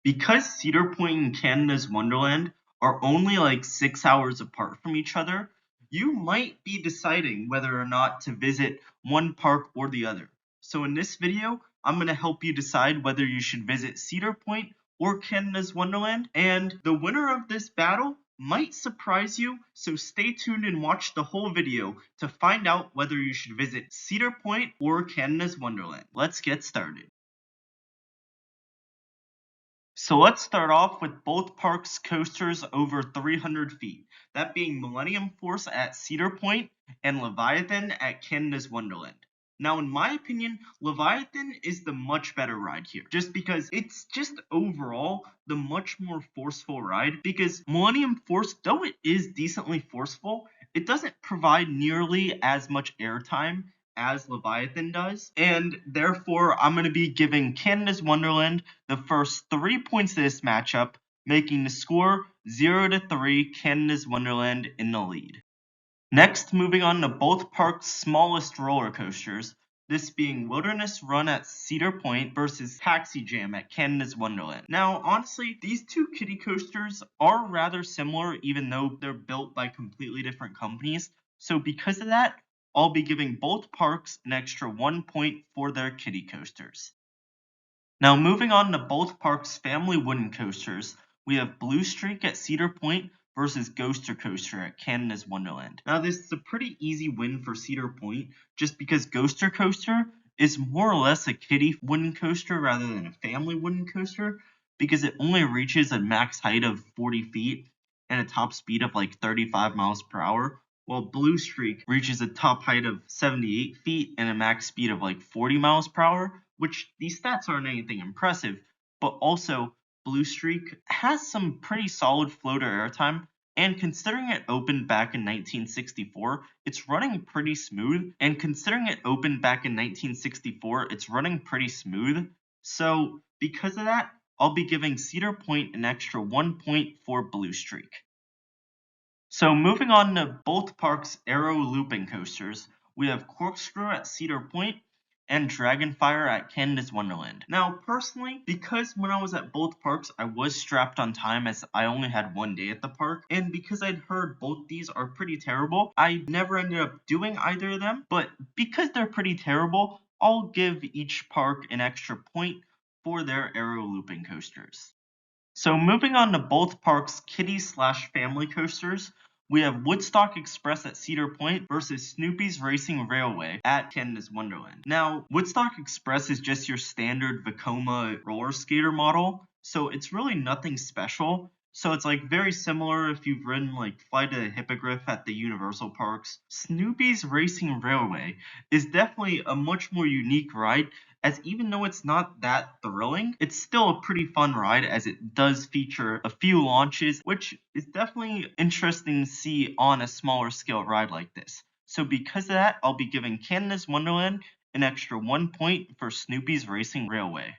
Because Cedar Point and Canada's Wonderland are only like 6 hours apart from each other, you might be deciding whether or not to visit one park or the other. So in this video, I'm going to help you decide whether you should visit Cedar Point or Canada's Wonderland, and the winner of this battle might surprise you, so stay tuned and watch the whole video to find out whether you should visit Cedar Point or Canada's Wonderland. Let's get started. So let's start off with both parks' coasters over 300 feet, that being Millennium Force at Cedar Point and Leviathan at Canada's Wonderland. Now, in my opinion, Leviathan is the much better ride here, just because it's just overall the much more forceful ride, because Millennium Force, though it is decently forceful, it doesn't provide nearly as much airtime as Leviathan does, and therefore I'm going to be giving Canada's Wonderland the first 3 points of this matchup, making the score 0-3, Canada's Wonderland in the lead. Next, moving on to both parks' smallest roller coasters, this being Wilderness Run at Cedar Point versus Taxi Jam at Canada's Wonderland. Now, honestly, these two kiddie coasters are rather similar, even though they're built by completely different companies. So because of that, I'll be giving both parks an extra 1 point for their kiddie coasters. Now, moving on to both parks' family wooden coasters, we have Blue Streak at Cedar Point versus Ghoster Coaster at Canada's Wonderland. Now, this is a pretty easy win for Cedar Point, just because Ghoster Coaster is more or less a kiddie wooden coaster rather than a family wooden coaster, because it only reaches a max height of 40 feet and a top speed of like 35 miles per hour, while Blue Streak reaches a top height of 78 feet and a max speed of like 40 miles per hour, which these stats aren't anything impressive, but also Blue Streak has some pretty solid floater airtime, and considering it opened back in 1964, it's running pretty smooth, so because of that, I'll be giving Cedar Point an extra 1 point for Blue Streak. So moving on to both parks' aero looping coasters, we have Corkscrew at Cedar Point and Dragonfire at Canada's Wonderland. Now, personally, because when I was at both parks, I was strapped on time as I only had 1 day at the park, and because I'd heard both these are pretty terrible, I never ended up doing either of them, but because they're pretty terrible, I'll give each park an extra point for their aero looping coasters. So moving on to both parks' kiddie/family coasters, we have Woodstock Express at Cedar Point versus Snoopy's Racing Railway at Canada's Wonderland. Now, Woodstock Express is just your standard Vekoma roller skater model, so it's really nothing special. So it's like very similar if you've ridden like Flight of the Hippogriff at the Universal Parks. Snoopy's Racing Railway is definitely a much more unique ride, as even though it's not that thrilling, it's still a pretty fun ride as it does feature a few launches, which is definitely interesting to see on a smaller scale ride like this. So because of that, I'll be giving Canada's Wonderland an extra 1 point for Snoopy's Racing Railway.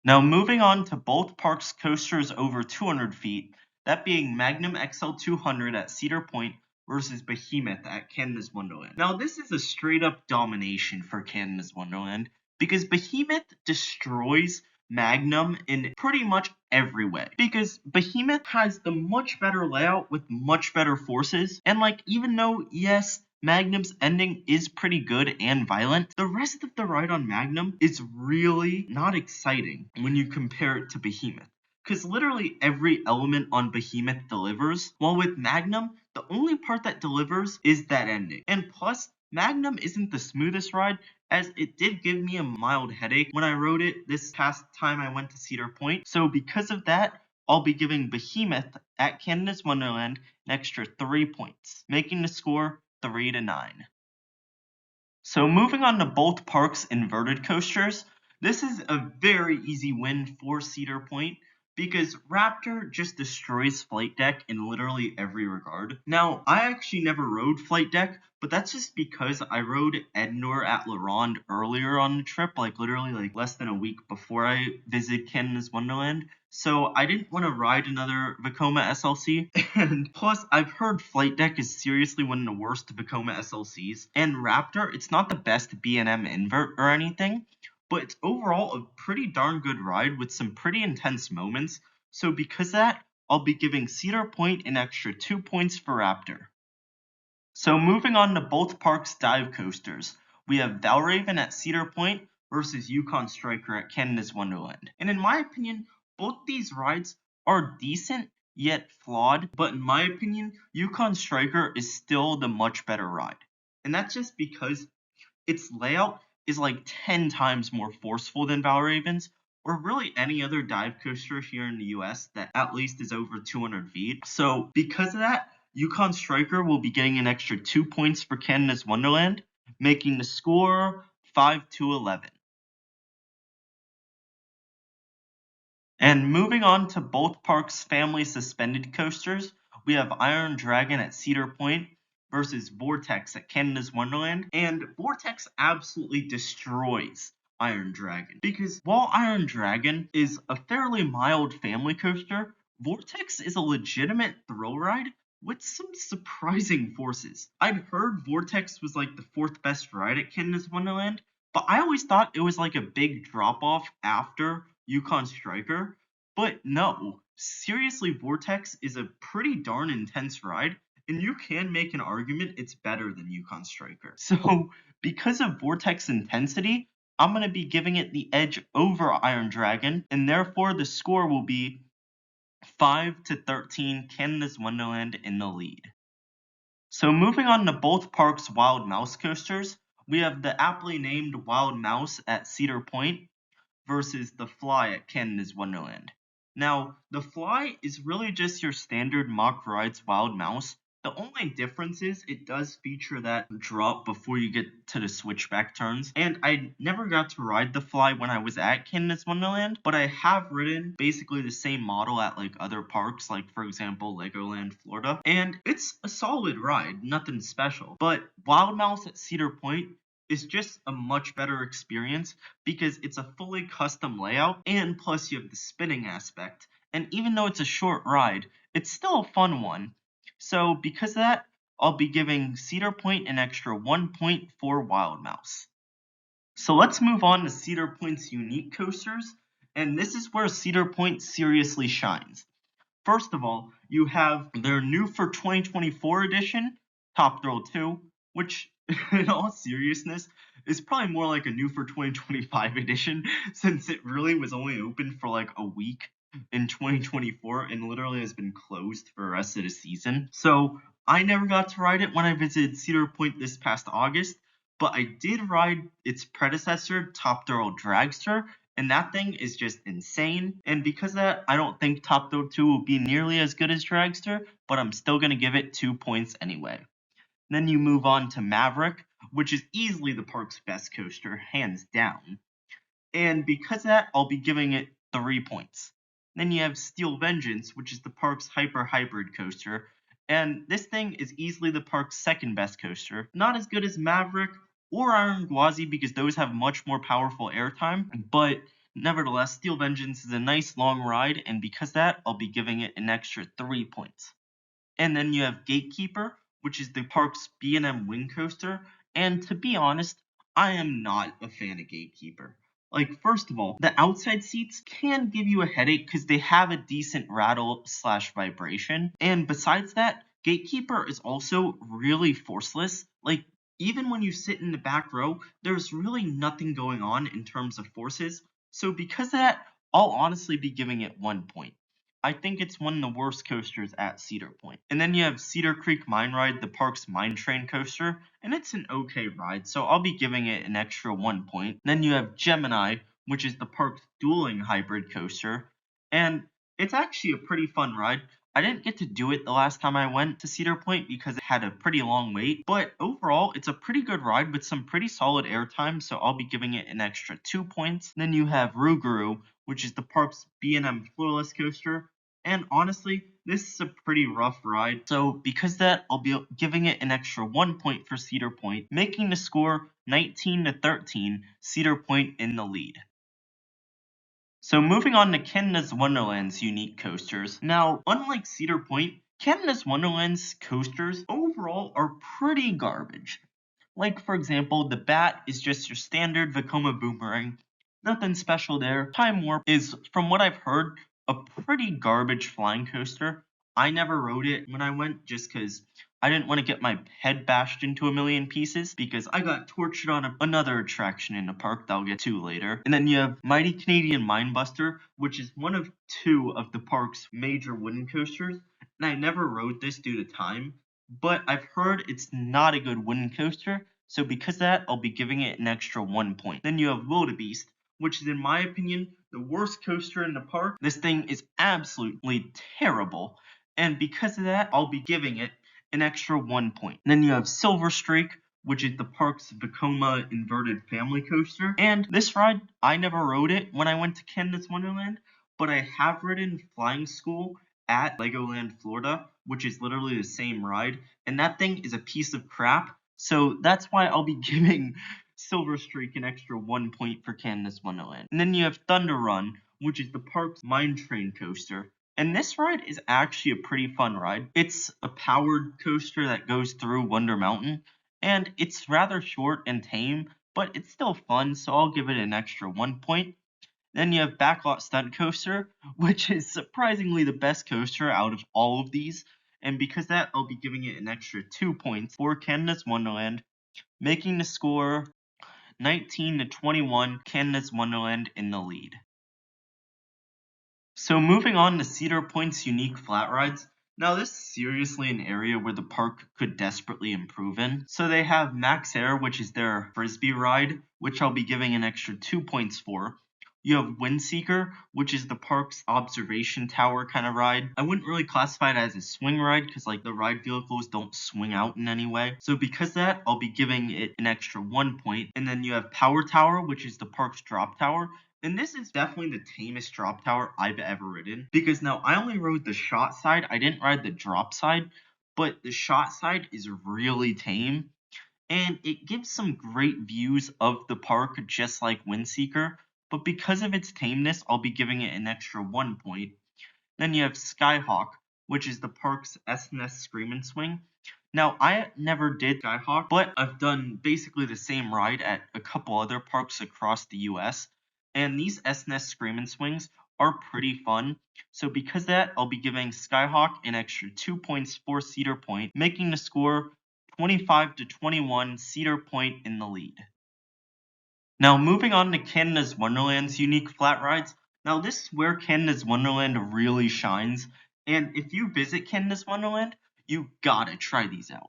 Now moving on to both parks' coasters over 200 feet, that being Magnum XL 200 at Cedar Point versus Behemoth at Canada's Wonderland. Now this is a straight up domination for Canada's Wonderland, because Behemoth destroys Magnum in pretty much every way. Because Behemoth has the much better layout with much better forces, and like even though yes, Magnum's ending is pretty good and violent, the rest of the ride on Magnum is really not exciting when you compare it to Behemoth. Because literally every element on Behemoth delivers, while with Magnum, the only part that delivers is that ending. And plus, Magnum isn't the smoothest ride, as it did give me a mild headache when I rode it this past time I went to Cedar Point. So because of that, I'll be giving Behemoth at Canada's Wonderland an extra 3 points, making the score 3-9. So moving on to both parks' inverted coasters, this is a very easy win for Cedar Point, because Raptor just destroys Flight Deck in literally every regard. Now, I actually never rode Flight Deck, but that's just because I rode Ednor at La Ronde earlier on the trip, like literally like less than a week before I visited Canada's Wonderland. So I didn't want to ride another Vekoma SLC, and plus I've heard Flight Deck is seriously one of the worst Vekoma SLCs, and Raptor, it's not the best B&M invert or anything, but it's overall a pretty darn good ride with some pretty intense moments. So because of that, I'll be giving Cedar Point an extra 2 points for Raptor. So moving on to both parks' dive coasters, we have Valraven at Cedar Point versus Yukon Striker at Canada's Wonderland. And in my opinion, both these rides are decent yet flawed, but in my opinion, Yukon Striker is still the much better ride. And that's just because its layout is like 10 times more forceful than Valraven's, or really any other dive coaster here in the US that at least is over 200 feet. So because of that, Yukon Striker will be getting an extra 2 points for Canada's Wonderland, making the score 5-11. And moving on to both parks' family suspended coasters, we have Iron Dragon at Cedar Point versus Vortex at Canada's Wonderland. And Vortex absolutely destroys Iron Dragon, because while Iron Dragon is a fairly mild family coaster, Vortex is a legitimate thrill ride with some surprising forces. I'd heard Vortex was like the 4th best ride at Canada's Wonderland, but I always thought it was like a big drop off after Yukon Striker. But no, seriously, Vortex is a pretty darn intense ride, and you can make an argument it's better than Yukon Striker. So, because of Vortex intensity, I'm going to be giving it the edge over Iron Dragon, and therefore the score will be 5-13, Canada's Wonderland in the lead. So moving on to both parks' Wild Mouse coasters, we have the aptly named Wild Mouse at Cedar Point versus the Fly at Canada's Wonderland. Now, the Fly is really just your standard Mock Rides Wild Mouse. The only difference is it does feature that drop before you get to the switchback turns. And I never got to ride the Fly when I was at Canada's Wonderland, but I have ridden basically the same model at like other parks, like for example Legoland Florida. And it's a solid ride, nothing special. But Wild Mouse at Cedar Point is just a much better experience because it's a fully custom layout, and plus you have the spinning aspect. And even though it's a short ride, it's still a fun one. So because of that, I'll be giving Cedar Point an extra 1 point for Wild Mouse. So let's move on to Cedar Point's unique coasters, and this is where Cedar Point seriously shines. First of all, you have their new for 2024 edition, Top Thrill 2, which in all seriousness is probably more like a new for 2025 edition, since it really was only open for like a week in 2024 and literally has been closed for the rest of the season. So I never got to ride it when I visited Cedar Point this past August, but I did ride its predecessor, Top Thrill Dragster, and that thing is just insane. And because of that, I don't think Top Thrill 2 will be nearly as good as Dragster, but I'm still going to give it 2 points anyway. Then you move on to Maverick, which is easily the park's best coaster, hands down. And because of that, I'll be giving it 3 points. Then you have Steel Vengeance, which is the park's hyper hybrid coaster. And this thing is easily the park's 2nd best coaster. Not as good as Maverick or Iron Gwazi because those have much more powerful airtime. But nevertheless, Steel Vengeance is a nice long ride. And because of that, I'll be giving it an extra 3 points. And then you have Gatekeeper, which is the park's B&M wing coaster. And to be honest, I am not a fan of Gatekeeper. Like, first of all, the outside seats can give you a headache because they have a decent rattle / vibration. And besides that, Gatekeeper is also really forceless. Like, even when you sit in the back row, there's really nothing going on in terms of forces. So because of that, I'll honestly be giving it 1 point. I think it's one of the worst coasters at Cedar Point. And then you have Cedar Creek Mine Ride, the park's mine train coaster, and it's an okay ride, so I'll be giving it an extra 1 point. Then you have Gemini, which is the park's dueling hybrid coaster, and it's actually a pretty fun ride. I didn't get to do it the last time I went to Cedar Point because it had a pretty long wait, but overall, it's a pretty good ride with some pretty solid airtime, so I'll be giving it an extra 2 points. Then you have Rougarou, which is the park's B&M floorless coaster, and honestly, this is a pretty rough ride, so because of that, I'll be giving it an extra 1 point for Cedar Point, making the score 19-13, Cedar Point in the lead. So moving on to Canada's Wonderland's unique coasters. Now, unlike Cedar Point, Canada's Wonderland's coasters overall are pretty garbage. Like, for example, the Bat is just your standard Vekoma Boomerang, Nothing special there. Time Warp is, from what I've heard, a pretty garbage flying coaster. I never rode it when I went just because I didn't want to get my head bashed into a million pieces because I got tortured on another attraction in the park that I'll get to later. And then you have Mighty Canadian Mindbuster, which is one of two of the park's major wooden coasters. And I never rode this due to time, but I've heard it's not a good wooden coaster. So because of that, I'll be giving it an extra 1 point. Then you have Wildebeest, which is, in my opinion, the worst coaster in the park. This thing is absolutely terrible. And because of that, I'll be giving it an extra 1 point. And then you have Silver Streak, which is the park's Vekoma inverted family coaster. And this ride, I never rode it when I went to Canada's Wonderland, but I have ridden Flying School at Legoland, Florida, which is literally the same ride. And that thing is a piece of crap. So that's why I'll be giving Silver Streak an extra 1 point for Canada's Wonderland. And then you have Thunder Run, which is the park's Mine Train coaster. And this ride is actually a pretty fun ride. It's a powered coaster that goes through Wonder Mountain, and it's rather short and tame, but it's still fun, so I'll give it an extra 1 point. Then you have Backlot Stunt Coaster, which is surprisingly the best coaster out of all of these, and because of that, I'll be giving it an extra 2 points for Canada's Wonderland, making the score 19-21, Canada's Wonderland in the lead. So moving on to Cedar Point's unique flat rides. Now this is seriously an area where the park could desperately improve in. So they have Max Air, which is their frisbee ride, which I'll be giving an extra 2 points for. You have Windseeker, which is the park's observation tower kind of ride. I wouldn't really classify it as a swing ride because like the ride vehicles don't swing out in any way. So because of that, I'll be giving it an extra 1 point. And then you have Power Tower, which is the park's drop tower. And this is definitely the tamest drop tower I've ever ridden. Because now I only rode the shot side. I didn't ride the drop side. But the shot side is really tame. And it gives some great views of the park just like Windseeker. But because of its tameness, I'll be giving it an extra 1 point. Then you have Skyhawk, which is the park's S&S Scream and Swing. Now, I never did Skyhawk, but I've done basically the same ride at a couple other parks across the US. And these S&S Scream and Swings are pretty fun. So because of that, I'll be giving Skyhawk an extra 2 points for Cedar Point, making the score 25-21, Cedar Point in the lead. Now moving on to Canada's Wonderland's unique flat rides. Now this is where Canada's Wonderland really shines, and if you visit Canada's Wonderland, you gotta try these out.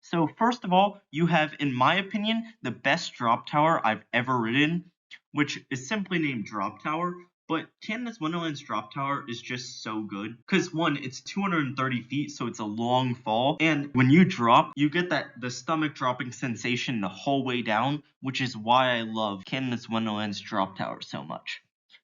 So first of all, you have, in my opinion, the best drop tower I've ever ridden, which is simply named Drop Tower. But Canada's Wonderland's drop tower is just so good. Because one, it's 230 feet, so it's a long fall. And when you drop, you get the stomach dropping sensation the whole way down, which is why I love Canada's Wonderland's drop tower so much.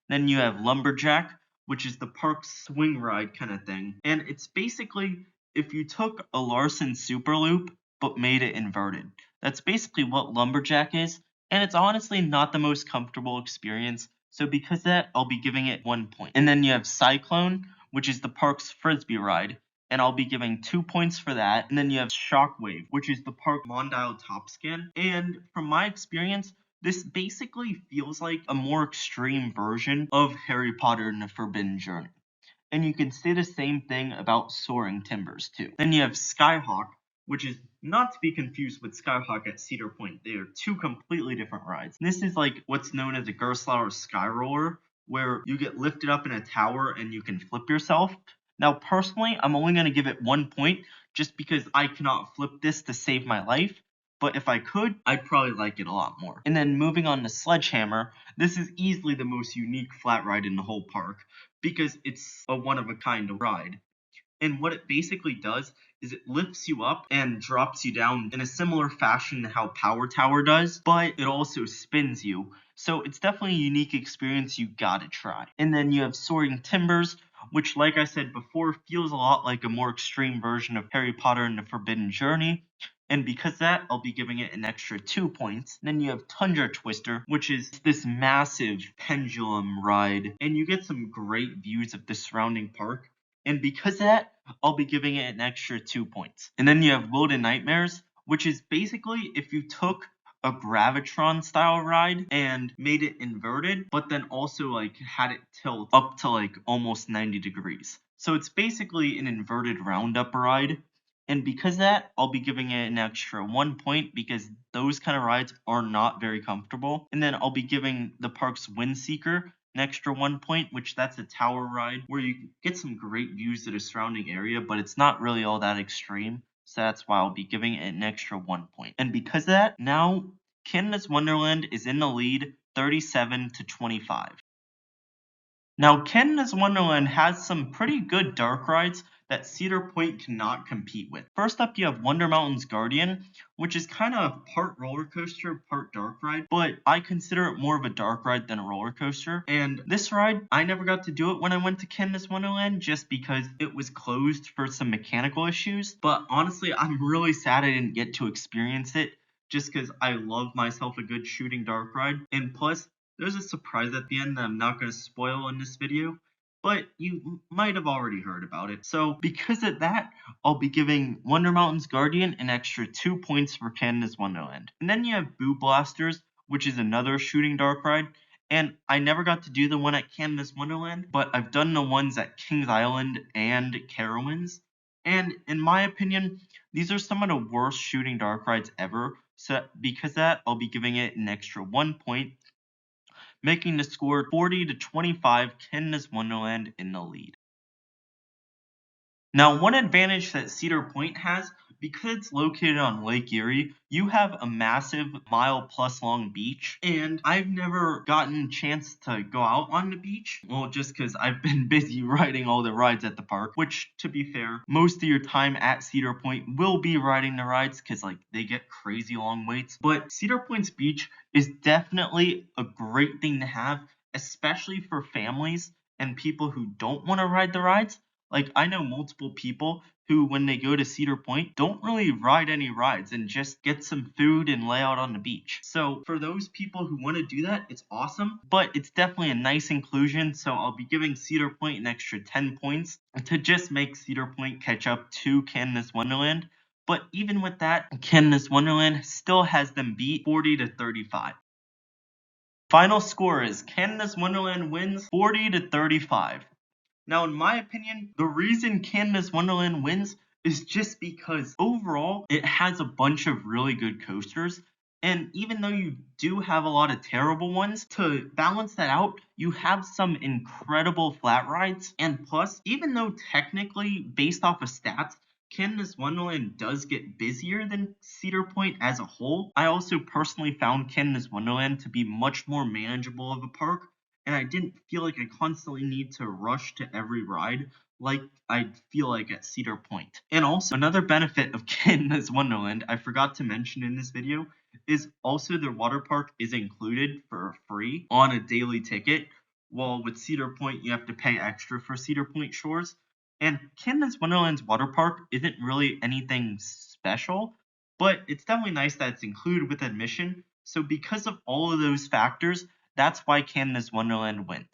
Then you have Lumberjack, which is the park's swing ride kind of thing. And it's basically if you took a Larson Super Loop but made it inverted. That's basically what Lumberjack is. And it's honestly not the most comfortable experience. So because of that, I'll be giving it 1 point. And then you have Cyclone, which is the park's frisbee ride, and I'll be giving 2 points for that. And then you have Shockwave, which is the park Mondial Top Scan. And from my experience, this basically feels like a more extreme version of Harry Potter and the Forbidden Journey. And you can say the same thing about Soaring Timbers too. Then you have Skyhawk, which is not to be confused with Skyhawk at Cedar Point. They are two completely different rides. This is like what's known as a Gerstlauer Sky Roller, where you get lifted up in a tower and you can flip yourself. Now, personally, I'm only going to give it 1 point just because I cannot flip this to save my life. But if I could, I'd probably like it a lot more. And then moving on to Sledgehammer, this is easily the most unique flat ride in the whole park because it's a one-of-a-kind ride. And what it basically does is it lifts you up and drops you down in a similar fashion to how Power Tower does, but it also spins you. So it's definitely a unique experience you gotta try. And then you have Soaring Timbers, which like I said before, feels a lot like a more extreme version of Harry Potter and the Forbidden Journey. And because of that, I'll be giving it an extra 2 points. Then you have Tundra Twister, which is this massive pendulum ride. And you get some great views of the surrounding park. And because of that, I'll be giving it an extra 2 points. And then you have Wilden Nightmares, which is basically if you took a Gravitron style ride and made it inverted, but then also like had it tilt up to like almost 90 degrees. So it's basically an inverted roundup ride. And because of that, I'll be giving it an extra 1 point because those kind of rides are not very comfortable. And then I'll be giving the park's Windseeker an extra 1 point, which that's a tower ride where you get some great views of the surrounding area, but it's not really all that extreme. So that's why I'll be giving it an extra 1 point. And because of that, now Canada's Wonderland is in the lead 37-25. Now, Canada's Wonderland has some pretty good dark rides that Cedar Point cannot compete with. First up, you have Wonder Mountain's Guardian, which is kind of part roller coaster, part dark ride, but I consider it more of a dark ride than a roller coaster. And this ride, I never got to do it when I went to Canada's Wonderland just because it was closed for some mechanical issues. But honestly, I'm really sad I didn't get to experience it just because I love myself a good shooting dark ride. And plus, there's a surprise at the end that I'm not going to spoil in this video, but you might have already heard about it. So because of that, I'll be giving Wonder Mountain's Guardian an extra 2 points for Canada's Wonderland. And then you have Boo Blasters, which is another shooting dark ride. And I never got to do the one at Canada's Wonderland, but I've done the ones at Kings Island and Carowinds. And in my opinion, these are some of the worst shooting dark rides ever. So because of that, I'll be giving it an extra 1 point, making the score 40-25, Canada's Wonderland in the lead. Now, one advantage that Cedar Point has, because it's located on Lake Erie, you have a massive mile-plus long beach, and I've never gotten a chance to go out on the beach, well, just because I've been busy riding all the rides at the park, which, to be fair, most of your time at Cedar Point will be riding the rides, because, like, they get crazy long waits, but Cedar Point's beach is definitely a great thing to have, especially for families and people who don't want to ride the rides. Like, I know multiple people who, when they go to Cedar Point, don't really ride any rides and just get some food and lay out on the beach. So for those people who want to do that, it's awesome, but it's definitely a nice inclusion. So I'll be giving Cedar Point an extra 10 points to just make Cedar Point catch up to Canada's Wonderland. But even with that, Canada's Wonderland still has them beat 40-35. Final score is Canada's Wonderland wins 40-35. Now, in my opinion, the reason Canada's Wonderland wins is just because overall it has a bunch of really good coasters. And even though you do have a lot of terrible ones, to balance that out, you have some incredible flat rides. And plus, even though technically, based off of stats, Canada's Wonderland does get busier than Cedar Point as a whole, I also personally found Canada's Wonderland to be much more manageable of a park, and I didn't feel like I constantly need to rush to every ride like I feel like at Cedar Point. And also, another benefit of Canada's Wonderland I forgot to mention in this video is also their water park is included for free on a daily ticket, while with Cedar Point you have to pay extra for Cedar Point Shores. And Canada's Wonderland's water park isn't really anything special, but it's definitely nice that it's included with admission. So because of all of those factors, that's why Canada's Wonderland wins.